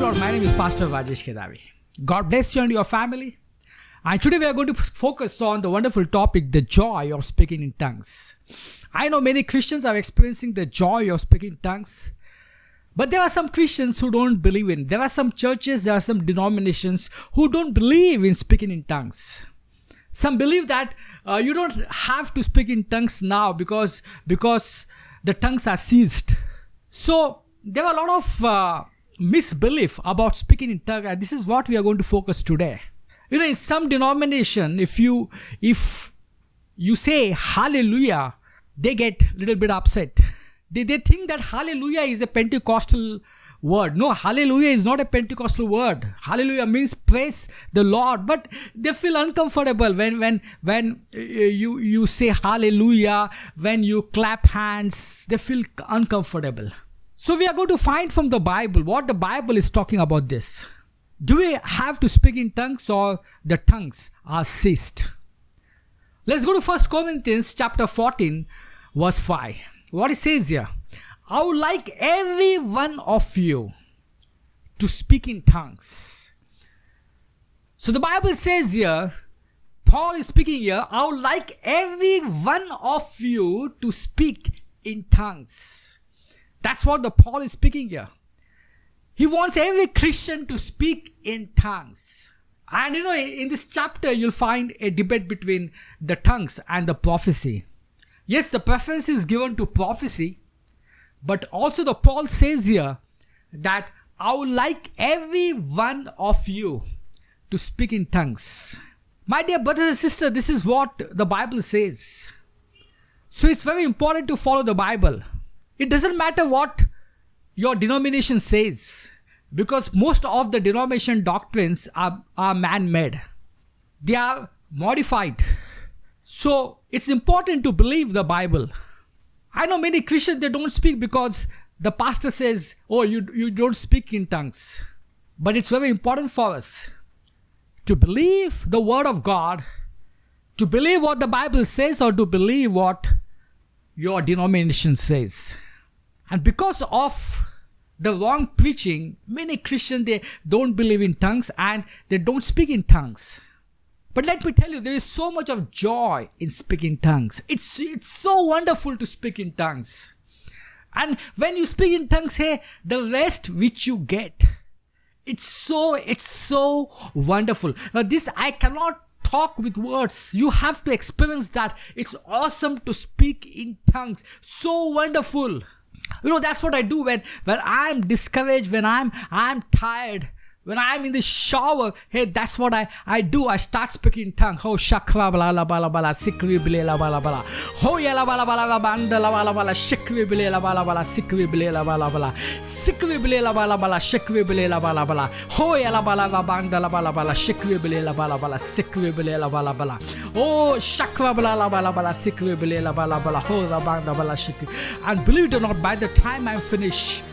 the Lord. My name is Pastor Rajesh Kedavi. God bless you and your family. And today we are going to focus on the wonderful topic, the joy of speaking in tongues. I know many Christians are experiencing the joy of speaking in tongues. But there are some Christians who don't believe in. There are some churches, there are some denominations who don't believe in speaking in tongues. Some believe that you don't have to speak in tongues now because the tongues are seized. So there are a lot of misbelief about speaking in tongues, and this is what we are going to focus today. You know, in some denomination, if you say hallelujah, they get a little bit upset. They think that hallelujah is a Pentecostal word. No, hallelujah is not a Pentecostal word. Hallelujah means praise the Lord. But they feel uncomfortable when you say hallelujah, when you clap hands, they feel uncomfortable. So we are going to find from the Bible what the Bible is talking about this. Do we have to speak in tongues or the tongues are ceased? Let's go to 1 Corinthians chapter 14 verse 5. What it says here, I would like every one of you to speak in tongues. So the Bible says here, Paul is speaking here, I would like every one of you to speak in tongues. That's what the Paul is speaking here. He wants every Christian to speak in tongues. And you know, in this chapter, you'll find a debate between the tongues and the prophecy. Yes, the preference is given to prophecy, but also the Paul says here that I would like every one of you to speak in tongues. My dear brothers and sisters, this is what the Bible says. So it's very important to follow the Bible. It doesn't matter what your denomination says, because most of the denomination doctrines are man-made. They are modified. So it's important to believe the Bible. I know many Christians, they don't speak because the pastor says, oh, you don't speak in tongues. But it's very important for us to believe the word of God, to believe what the Bible says, or to believe what your denomination says. And because of the wrong preaching, many Christians, they don't believe in tongues and they don't speak in tongues. But let me tell you, there is so much of joy in speaking tongues. It's so wonderful to speak in tongues. And when you speak in tongues, hey, the rest which you get, it's so wonderful. Now this, I cannot talk with words. You have to experience that. It's awesome to speak in tongues. So wonderful. You know, that's what I do when I'm discouraged, when I'm tired. When I'm in the shower, hey, that's what I do. I start speaking in tongue. Ho shakra bala la bala bala sikri bile la bala bala. Ho ya la bala bala banda la bala bala shikri bile la bala bala sikri bile la bala bala. Sikri bile la bala bala shikri bile la bala bala. Ho ya la bala banda la bala bala shikri bile la bala bala sikri bile la bala bala. Oh shakra bala la bala bala sikri bile la bala bala. Ho la banda bala shikri. And believe it or not, by the time I'm finished,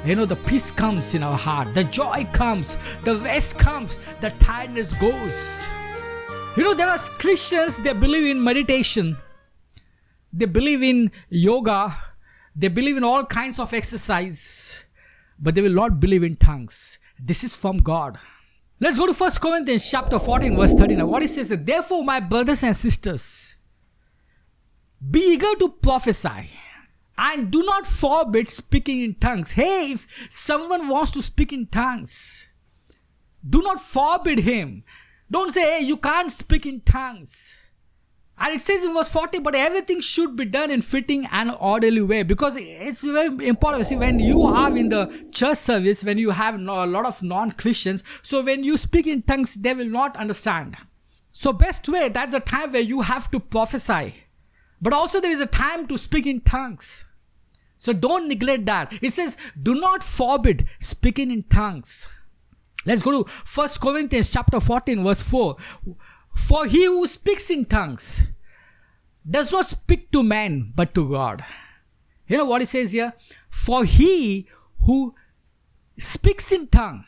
you know, the peace comes in our heart, the joy comes, the rest comes, the tiredness goes. You know, there are Christians, they believe in meditation, they believe in yoga, they believe in all kinds of exercise, but they will not believe in tongues. This is from God. Let's go to 1 Corinthians chapter 14 verse 39. What it says, therefore my brothers and sisters, be eager to prophesy. And do not forbid speaking in tongues. Hey, if someone wants to speak in tongues, do not forbid him. Don't say, hey, you can't speak in tongues. And it says in verse 40, but everything should be done in fitting and orderly way. Because it's very important. See, when you are in the church service, when you have a lot of non-Christians, so when you speak in tongues, they will not understand. So best way, that's a time where you have to prophesy. But also there is a time to speak in tongues. So don't neglect that. It says, do not forbid speaking in tongues. Let's go to 1 Corinthians chapter 14 verse 4. For he who speaks in tongues does not speak to man but to God. You know what it says here? For he who speaks in tongue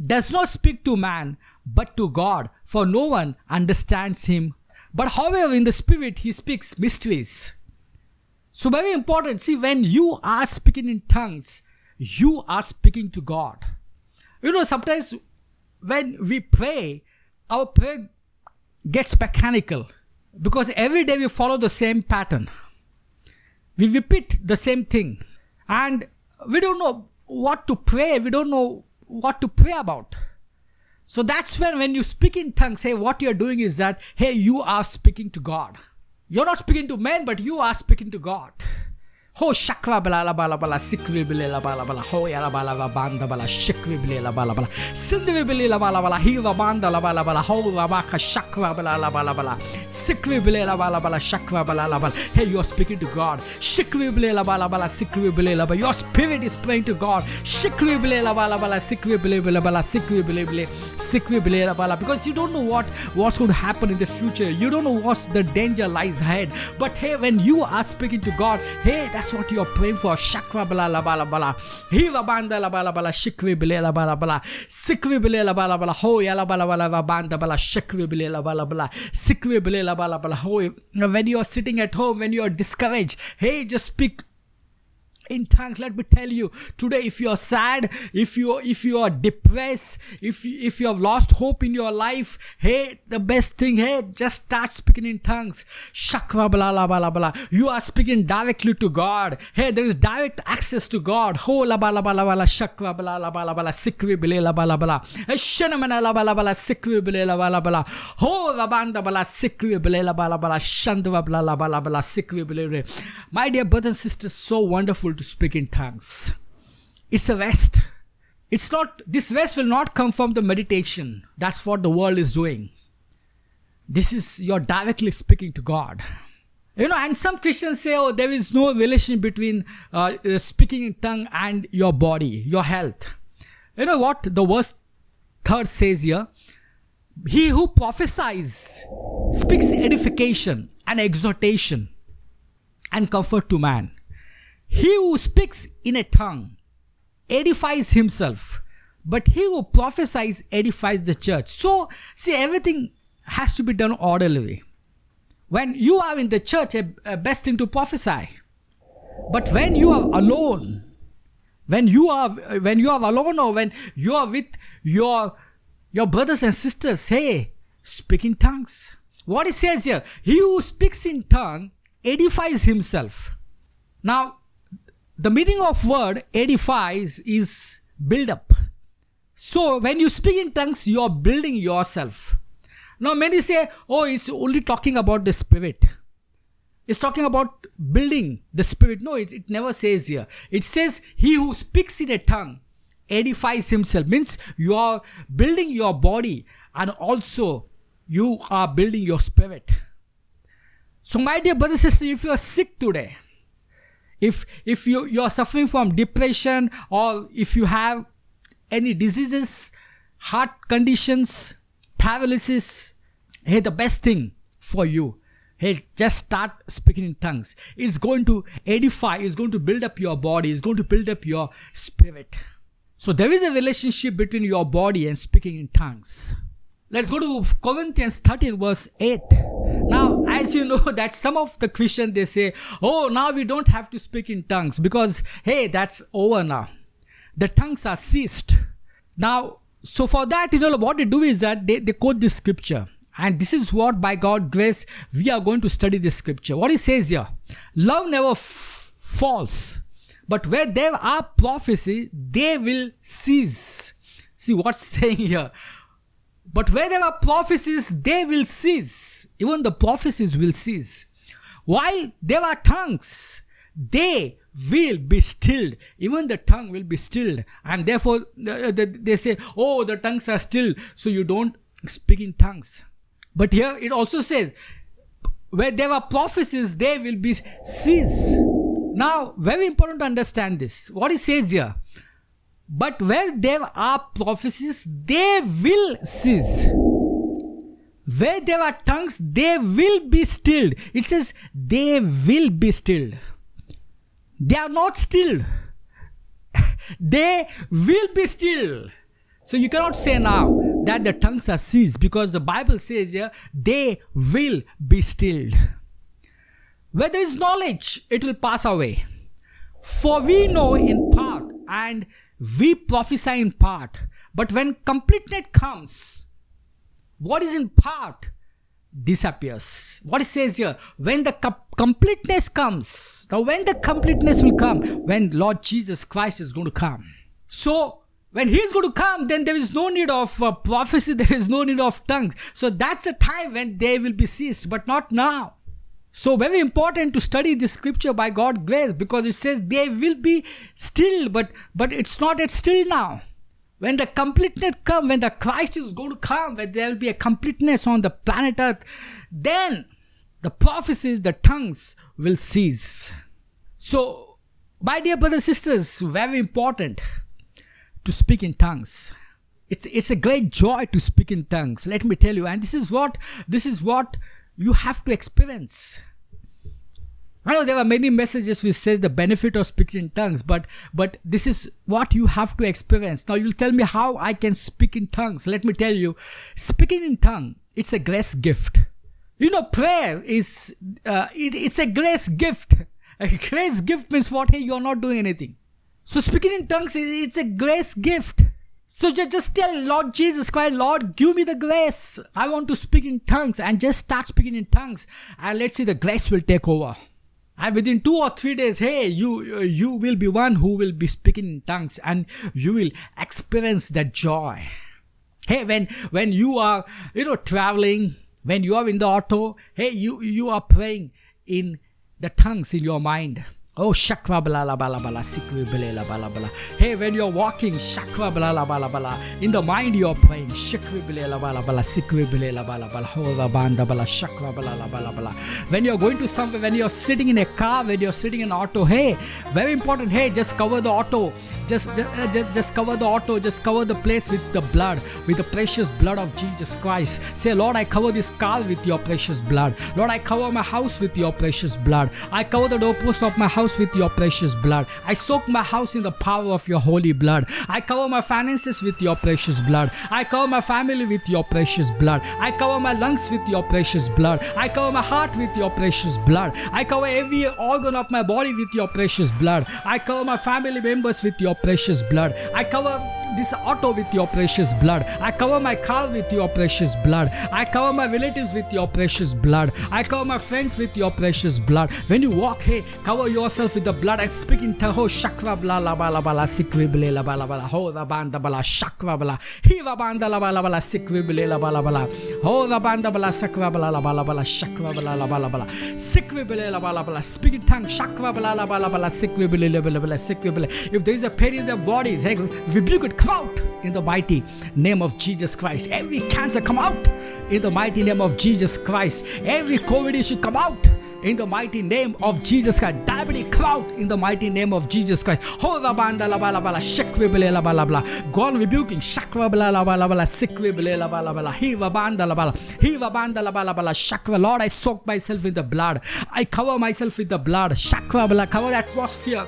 does not speak to man but to God, for no one understands him. But however, in the spirit, he speaks mysteries. So very important. See, when you are speaking in tongues, you are speaking to God. Sometimes when we pray, our prayer gets mechanical because every day we follow the same pattern. We repeat the same thing and we don't know what to pray. We don't know what to pray about. So that's when you speak in tongues, hey, what you're doing is that, hey, you are speaking to God. You're not speaking to men, but you are speaking to God. Ho shakwa bala la bala bala sikwi bile la bala bala ho ya la bala banda bala shikwi bile la bala bala sindwi bile la bala bala hiwa banda la bala bala ho rabaka shakwa bala la bala bala sikwi bile la bala bala shakwa bala la bala. Hey, you're speaking to God. Shikwi bile la bala bala sikwi bile la bala. Your spirit is praying to God. Shikwi bile la bala bala sikwi bile bile bala sikwi bile la bala, because you don't know what's going to happen in the future. You don't know what's the danger lies ahead. But hey, when you are speaking to God, hey, that's what you're praying for. Shakwa bala la bala bala hiwa banda la bala bala shikwi bile la bala bala sikwi bile la bala bala ho ya la bala bala banda bala shikwi bile la bala bala sikwi bile la bala bala ho. When you're sitting at home, when you're discouraged, hey, just speak in tongues. Let me tell you today, if you are sad, if you are depressed, if you have lost hope in your life, hey, the best thing, hey, just start speaking in tongues. Shakwa bala la bala bala. You are speaking directly to God. Hey, there is direct access to God. Ho la bala bala bala shakwa bala la bala bala sikwi bile la bala bala shanamana la bala bala sikwi bile la bala bala ho rabanda bala sikwi bile la bala bala shandwa bala la bala bala sikwi bile. My dear brothers and sisters, so wonderful to speak in tongues. It's a rest. This rest will not come from the meditation. That's what the world is doing. This is, you're directly speaking to God. And some Christians say, oh, there is no relation between speaking in tongue and your body, your health. You know what the verse 3 says here? He who prophesies speaks edification and exhortation and comfort to man. He who speaks in a tongue edifies himself, but he who prophesies edifies the church. So, see, everything has to be done orderly. When you are in the church, a best thing to prophesy. But when you are alone, when you are alone, or when you are with your brothers and sisters, hey, speak in tongues. What it says here, he who speaks in tongue edifies himself. Now, the meaning of word edifies is build up. So when you speak in tongues, you are building yourself. Now many say, oh, it's only talking about the spirit. It's talking about building the spirit. No, it never says here. It says he who speaks in a tongue edifies himself. Means you are building your body and also you are building your spirit. So my dear brothers and sisters, if you are sick today, if you are suffering from depression, or if you have any diseases, heart conditions, paralysis, hey, the best thing for you, hey, just start speaking in tongues. It's going to edify, it's going to build up your body, it's going to build up your spirit. So there is a relationship between your body and speaking in tongues. Let's go to Corinthians 13 verse 8. Now, as you know that some of the Christians, they say, oh, now we don't have to speak in tongues because, hey, that's over now. The tongues are ceased. Now, so for that, what they do is that they quote this scripture. And this is what, by God's grace, we are going to study this scripture. What it says here, love never falls, but where there are prophecy, they will cease. See what's saying here. But where there are prophecies, they will cease. Even the prophecies will cease. While there are tongues, they will be stilled. Even the tongue will be stilled. And therefore, they say, oh, the tongues are still, so you don't speak in tongues. But here it also says, where there are prophecies, they will be cease. Now, very important to understand this. What it says here, but where there are prophecies, they will cease. Where there are tongues, they will be stilled. It says they will be stilled. They are not stilled. They will be stilled. So you cannot say now that the tongues are ceased, because the Bible says here, they will be stilled. Where there is knowledge, it will pass away. For we know in part, and we prophesy in part. But when completeness comes, what is in part disappears. What it says here, when the completeness comes, now when the completeness will come, when Lord Jesus Christ is going to come. So when he is going to come, then there is no need of prophecy, there is no need of tongues. So that's a time when they will be ceased, but not now. So very important to study this scripture by God's grace, because it says they will be still, but it's not yet still now. When the completeness comes, when the Christ is going to come, when there will be a completeness on the planet Earth, then the prophecies, the tongues will cease. So, my dear brothers and sisters, very important to speak in tongues. It's a great joy to speak in tongues. Let me tell you, and this is what you have to experience. I know there are many messages which says the benefit of speaking in tongues, but this is what you have to experience. Now you'll tell me how I can speak in tongues. Let me tell you, speaking in tongue, it's a grace gift. You know, prayer is it's a grace gift. A grace gift means what? Hey, you're not doing anything. So speaking in tongues, it's a grace gift. So just tell Lord Jesus Christ, Lord, give me the grace. I want to speak in tongues, and just start speaking in tongues, and let's see, the grace will take over. And within 2 or 3 days, hey, you will be one who will be speaking in tongues, and you will experience that joy. Hey, when you are, traveling, when you are in the auto, hey, you are praying in the tongues in your mind. Oh, shakwa bala bala bala, sikwi bala bala bala. Hey, when you're walking, shakwa bala bala bala. In the mind you're praying, shakwi bala bala bala, sikwi bala bala bala, hova banda bala, shakwa bala bala bala. When you're going to somewhere, when you're sitting in a car, when you're sitting in an auto, hey, very important, hey, just cover the auto. Just cover the auto, just cover the place with the blood, with the precious blood of Jesus Christ. Say, Lord, I cover this car with your precious blood. Lord, I cover my house with your precious blood. I cover the doorpost of my house with your precious blood. I soak my house in the power of your holy blood. I cover my finances with your precious blood. I cover my family with your precious blood. I cover my lungs with your precious blood. I cover my heart with your precious blood. I cover every organ of my body with your precious blood. I cover my family members with your precious blood. I cover this auto with your precious blood. I cover my car with your precious blood. I cover my relatives with your precious blood. I cover my friends with your precious blood. When you walk, hey, cover yourself with the blood. I speak in tongue. Ho shakra bla la bala bala sikri bla la bala bala. Ho the banda bala shakra bala. He the banda la bala bala sikri bla la bala bala. Ho the banda bala sakra bala la bala bala shakra bala la bala bala. Sikri bla la bala bala. Speak in tongue. Shakra bala la bala bala sikri bla la bala bala sikri bla. If there is a pain in their bodies, hey, rebuke it. Come out in the mighty name of Jesus Christ. Every cancer come out in the mighty name of Jesus Christ. Every COVID issue come out in the mighty name of Jesus Christ. Diabetes come out in the mighty name of Jesus Christ. Ho la banda la bala bala shakwe bele la bala bala. God rebuking shakwa bala la bala bala sikwe bele la bala bala. Hiva banda la bala. Hiva banda la bala bala shakwa. Lord, I soak myself in the blood. I cover myself with the blood. Shakwa bala. Cover the atmosphere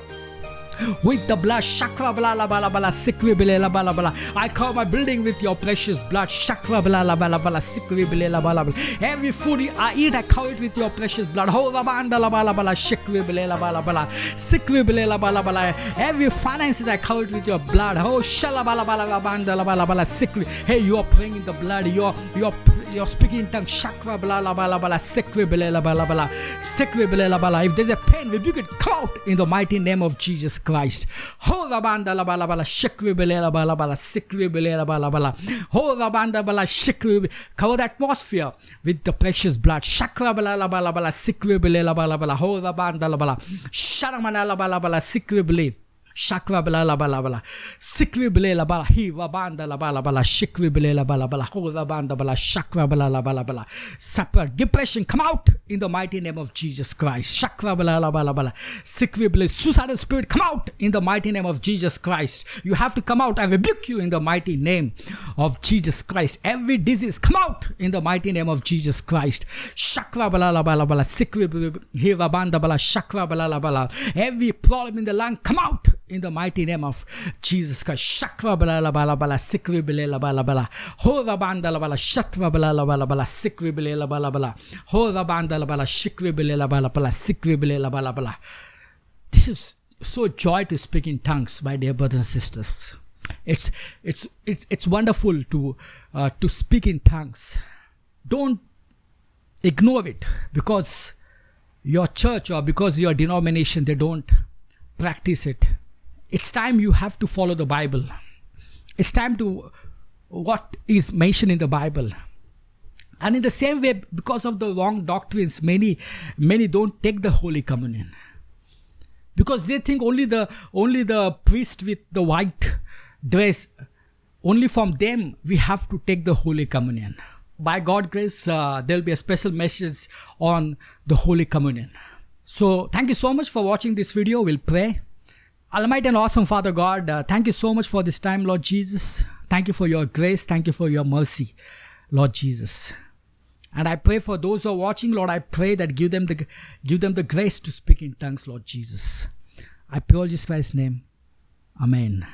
with the blood. Shakra bala bala bala sikri bala bala bala. I cover my building with your precious blood. Shakra bala bala bala sikri bala bala bala. Every food I eat, I cover it with your precious blood. Ho banda la bala bala shikri bala bala bala sikri bala bala bala. Every finances I cover it with your blood. Ho shala bala bala banda la bala bala sikri. Hey, you are praying in the blood. You're speaking in tongues. Shakra bala bala bala sikri bala bala bala sikri bala bala. If there's a pain, rebuke it. Come out in the mighty name of Jesus Christ. Ho rabanda la bala bala shikri bala bala bala sikri bala bala bala. Ho rabanda bala shikri. Cover the atmosphere with the precious blood. Shakra bala bala bala sikri bala bala bala. Ho rabanda la bala sharamana la bala bala sikri bala. Shakra bala la bala bala sikri bala la bala hi rabanda la bala bala shikri bala la bala bala ho rabanda bala shakra bala la bala bala. Separate depression come out in the mighty name of Jesus Christ. Shakra bala la bala bala sikri bala. Suicidal spirit come out in the mighty name of Jesus Christ. You have to come out. I rebuke you in the mighty name of Jesus Christ. Every disease come out in the mighty name of Jesus Christ. Shakra bala la bala bala sikri bala hi rabanda bala shakra bala la bala. Every problem in the lung come out in the mighty name of Jesus Christ. Shakra bala la bala bala sikri bala bala bala. Ho rabanda la bala shatra bala la bala bala sikri bala bala bala. Ho rabanda la bala shikri bala bala bala sikri bala bala bala. This is so joy to speak in tongues, my dear brothers and sisters. It's wonderful to speak in tongues. Don't ignore it because your church or because your denomination, they don't practice it. It's time you have to follow the Bible. It's time to what is mentioned in the Bible. And in the same way, because of the wrong doctrines, many don't take the Holy Communion. Because they think only the priest with the white dress, only from them we have to take the Holy Communion. By God's grace, there will be a special message on the Holy Communion. So thank you so much for watching this video. We'll pray. Almighty and awesome Father God, thank you so much for this time, Lord Jesus. Thank you for your grace. Thank you for your mercy, Lord Jesus. And I pray for those who are watching, Lord, I pray that give them the grace to speak in tongues, Lord Jesus. I pray all in Christ's name. Amen.